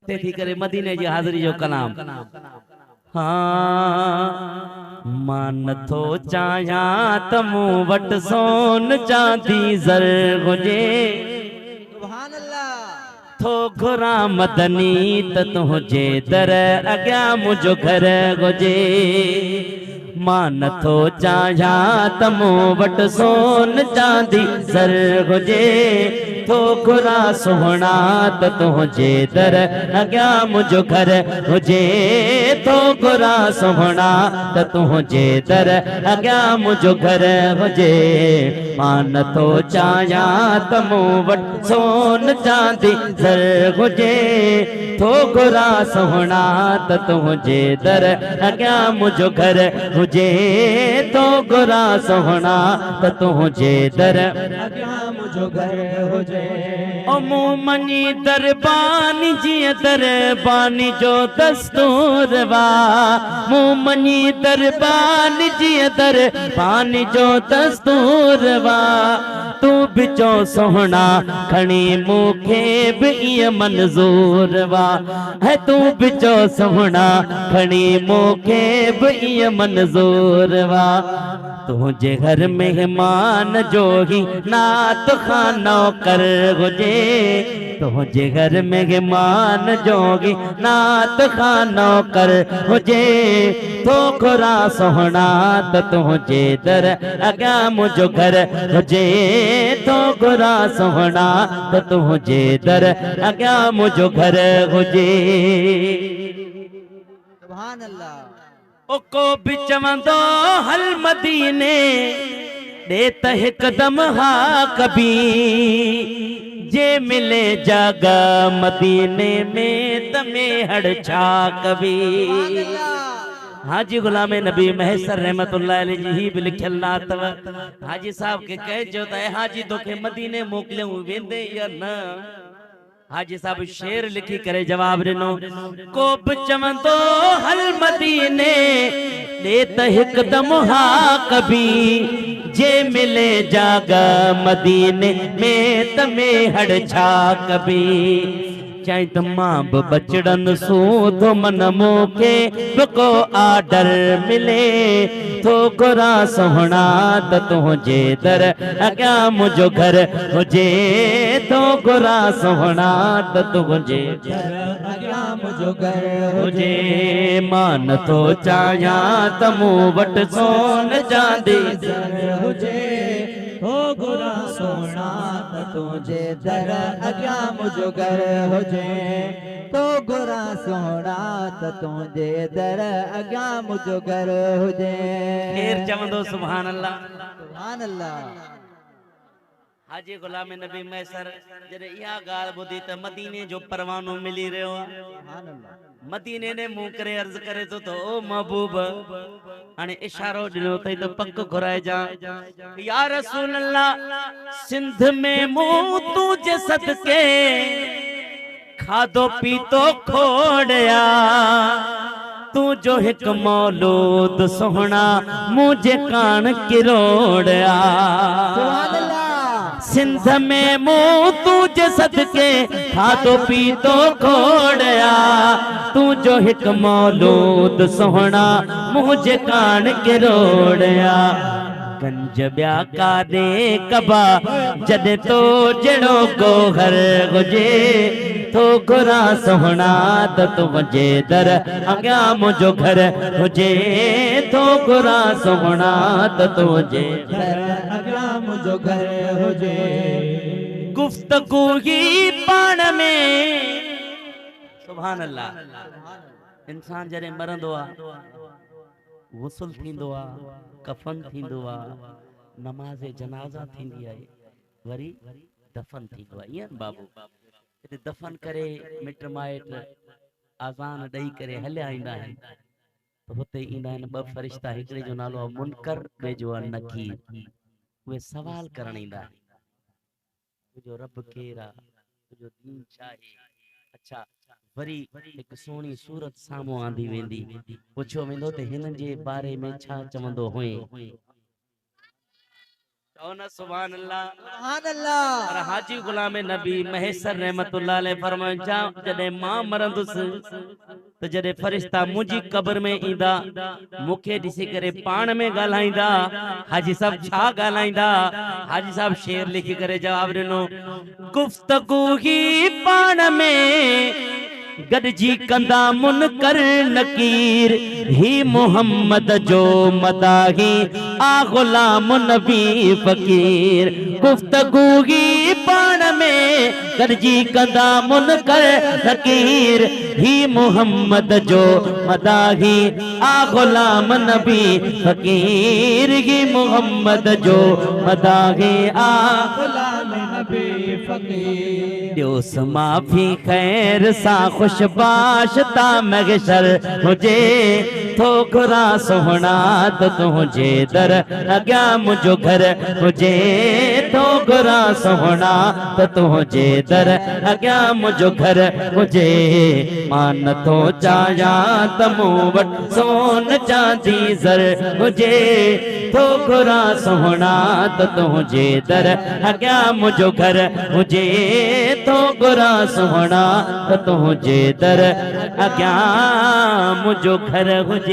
ते थी करे मदीने जी हाज़िरी जो कलाम। हाँ मां नथो चाहियां त मूं वटि सोन चांदी ज़र हुजे, सुभान अल्लाह। थो घुरां मदनी त तुंहिंजे दर अॻियां मुंहिंजो घर हुजे। मां नथो चाहियां त मूं वटि सोन चांदी ज़र हुजे, थो घुरां सुहिणा त तुंहिंजे दर अॻियां मुंहिंजो घर हुजे, थो घुरां सुहिणा त तुंहिंजे दर अॻियां मुंहिंजो घर हुजे। मां नथो चाहियां त मूं वटि सोन चांदी ज़र हुजे, थो घुरां सुहिणा त तुंहिंजे दर अॻियां मुंहिंजो घर हुजे, थो घुरां सुहिणा त तुंहिंजे दर अॻियां मुंहिंजो घर हुजे। ओ मूं मञी दरबानी जीअं दरबानी जो दस्तूर वा, मूं मञी दरबानी जीअं दरबानी जो दस्तूर वा, तू बि चो सोहणा खणी मूंखे बि ईअं मंज़ूर वा, है तू बि चो सोहणा खणी मूंखे बि ईअं मंज़ूर वा। तुझे घर मेहमान जो ही नात खानो कर हुजे, तुझे घर मेहमान जो ही नात खानो कर हुजे, थो घुरां सुहिणा त तुझे दर अॻियां मुंहिंजो घर हुजे, थो घुरां सुहिणा त तुझे दर अॻियां मुंहिंजो घर हुजे। सुभान अल्लाह। ओ को बि चवंदो हल मदीने ॾे त हिकदम हा कभी, जे मिले जागा मदीने में तमे हड़ छा कभी। सुभान अल्लाह। हाजी गुलाम नबी महसर रहमतुल्लाह अलैहि जी ही भी लिखल ना तव। हाजी साहब के कह जो त हाजी तोखे मदीने मोकलियूं वेंदे या न। हाजी साहब शेर लिखी करे जवाब दिनो, को बि चवंदो हल मदीने ॾे त हिकदम हा कभी, जे मिले जागा मदीने में तमे हड़ छा कभी। चाहे त मां बि बचड़न सूद मन मूंखे बि को आडर मिले, थो घुरां सुहिणा त तुंहिंजे दर अॻियां मुंहिंजो घर हुजे, थो घुरां सुहिणा त तुंहिंजे दर अॻियां मुंहिंजो घर हुजे। मां नथो चाहियां त मूं वटि सोन चांदी ज़र हुजे, हो घुरां सुहिणा त तुंहिंजे दर अॻियां मुंहिंजो घर हुजे, तो घुरां सुहिणा त तुंहिंजे दर अॻियां मुंहिंजो घर हुजे। केर चवंदो सुभान अल्लाह। सुभान अल्लाह। हाजी गुलाम नबी मैसर जॾहिं इहा ॻाल्हि ॿुधी त मदीने जो परवानो मिली रहियो आहे। सुभान अल्लाह। मदीने ने मुंह करे अर्ज़ करे तो ओ महबूब, हाणे इशारो ॾिनो अथई त पक घुराइजां। या रसूल अल्लाह सिंध में मूं तुझे सदके खाधो पीतो खोड़िया, तू जो हिकु मौलूद सोहणा मुझे कान किरोड़िया। सुभान अल्लाह। सिंध में मूं तुझे सदके खाधो पीतो खोड़िया, तू जो हिकु मौलूद सोहणा मुझे कान किरोड़िया। गंज ॿिया काॾे कबा जॾहिं तो जहिड़ो गोहर हुजे, थो घुरां सुहिणा त तुंहिंजे दर अॻियां मुंहिंजो घर हुजे, थो घुरां सुहिणा त तुंहिंजे दर अॻियां मुंहिंजो घर हुजे। गुफ्तगू ही पाण में सुभान अल्लाह। इंसान जॾहिं मरंदो आहे गुस्ल थींदो आहे, कफन थींदो आहे, नमाज़ जनाज़ा थींदी आहे, वरी दफन थींदो आहे। ईअं बाबू दफन करे मिट माइट आज़ान ॾेई करे हलिया ईंदा आहिनि त हुते ईंदा आहिनि ॿ फ़रिश्ता, हिकिड़े जो नालो आहे मुनकर, ॿिए जो आहे नकीर। उहे सवाल करण ईंदा आहिनि, तुंहिंजो रब केरु आहे, तुंहिंजो दीन छा आहे। अच्छा वरी हिकु सुहिणी सूरत साम्हूं आंदी वेंदी, पुछियो वेंदो त हिन जे बारे में छा चवंदो हुई। चओ न सुभान अल्लाह। सुभान अल्लाह। पर हाजी गुलाम नबी महेसर रहमतुल्लाह अलैह फरमाया जॾहिं मां मरंदुसि त जॾहिं फरिश्ता मुंहिंजी क़ब्र में ईंदा मूंखे ॾिसी करे पाण में ॻाल्हाईंदा हाजी साहब छा ॻाल्हाईंदा। हाजी साहब शेर लिखी करे जवाब ॾिनो गुफ्तगू ही पाण में गॾजी कंदा मुनकर नकीर ही मोहम्मद जो मदाही आ गुलाम नबी फकीर। गुफ्तगू ही पाण में गॾजी कंदा मुनकर नकीर ही मोहम्मद जो मदाही आ गुलाम नबी फकीर ही मोहम्मद जो मदाही आ गुलाम नबी फकीर। ॾियोस माफ़ी खैर सां खुशबाश ता महशर हुजे थो घुरा सोहणा त तुंहिंजे दर अॻियां मुंहिंजो घर हुजे थो घुरा सोहणा त तुंहिंजे दर अॻियां मुंहिंजो घर हुजे। मां नथो चाहियां त मूं वटि सोन चांदी ज़र हुजे थो घुरा सोहणा त तुंहिंजे दर अॻियां मुंहिंजो घर हुजे थो घुरा सोहणा त तुंहिंजे दर अॻियां मुंहिंजो घर हुजे।